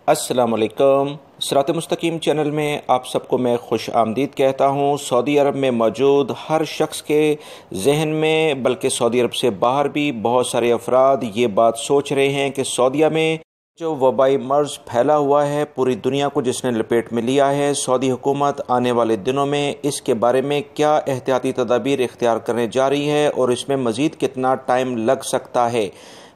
अस्सलाम वालेकुम। सिरात मुस्तकीम चैनल में आप सबको मैं खुश आमदीद कहता हूँ। सऊदी अरब में मौजूद हर शख्स के जहन में, बल्कि सऊदी अरब से बाहर भी बहुत सारे अफराद ये बात सोच रहे हैं कि सऊदीया में जो वबाई मर्ज़ फैला हुआ है, पूरी दुनिया को जिसने लपेट में लिया है, सऊदी हुकूमत आने वाले दिनों में इसके बारे में क्या एहतियाती तदाबीर इख्तियार करने जा रही है और इसमें मज़ीद कितना टाइम लग सकता है।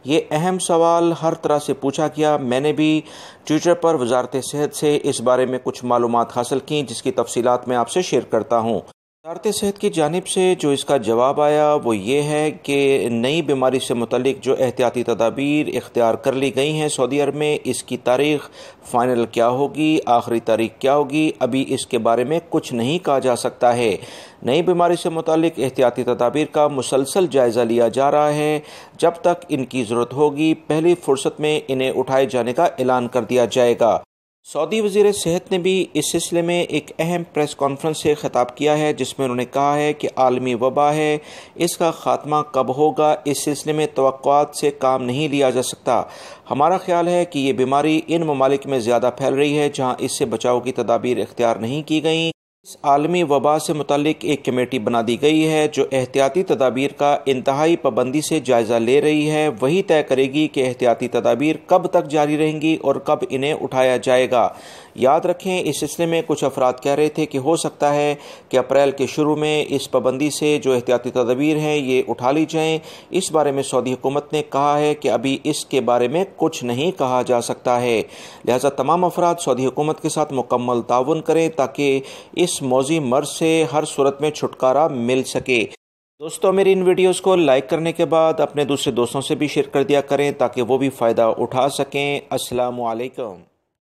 ये अहम सवाल हर तरह से पूछा गया। मैंने भी ट्विटर पर वजारत सेहत से इस बारे में कुछ मालूमात हासिल की, जिसकी तफसीलात मैं आपसे शेयर करता हूँ। वजारत सेहत की जानिब से जो इसका जवाब आया वो ये है कि नई बीमारी से मुतल्लिक जो एहतियाती तदाबीर इख्तियार कर ली गई हैं सऊदी अरब में, इसकी तारीख़ फ़ाइनल क्या होगी, आखिरी तारीख़ क्या होगी, अभी इसके बारे में कुछ नहीं कहा जा सकता है। नई बीमारी से मुतल्लिक एहतियाती तदाबीर का मुसलसल जायज़ा लिया जा रहा है। जब तक इनकी ज़रूरत होगी पहली फ़ुर्सत में इन्हें उठाए जाने का ऐलान कर दिया जाएगा। सऊदी वज़ीर सेहत ने भी इस सिलसिले में एक अहम प्रेस कॉन्फ्रेंस से ख़िताब किया है, जिसमें उन्होंने कहा है कि आलमी वबा है, इसका ख़ात्मा कब होगा इस सिलसिले में तवक्कुआत से काम नहीं लिया जा सकता। हमारा ख्याल है कि ये बीमारी इन ममालिक में ज़्यादा फैल रही है जहाँ इससे बचाव की तदाबीर इख्तियार नहीं की गई। इस आलमी वबा से मुतल्लिक एक कमेटी बना दी गई है जो एहतियाती तदाबीर का इंतहाई पाबंदी से जायज़ा ले रही है। वही तय करेगी कि एहतियाती तदाबीर कब तक जारी रहेंगी और कब इन्हें उठाया जाएगा। याद रखें, इस सिलसिले में कुछ अफराद कह रहे थे कि हो सकता है कि अप्रैल के शुरू में इस पाबंदी से जो एहतियाती तदाबीर हैं ये उठा ली जाएँ। इस बारे में सऊदी हुकूमत ने कहा है कि अभी इसके बारे में कुछ नहीं कहा जा सकता है। लिहाजा तमाम अफराद सऊदी हुकूमत के साथ मुकम्मल ताउन करें ताकि इस मौजी मर्ज से हर सूरत में छुटकारा मिल सके। दोस्तों, मेरी इन वीडियोस को लाइक करने के बाद अपने दूसरे दोस्तों से भी शेयर कर दिया करें ताकि वो भी फ़ायदा उठा सकें। अस्सलामु अलैकुम।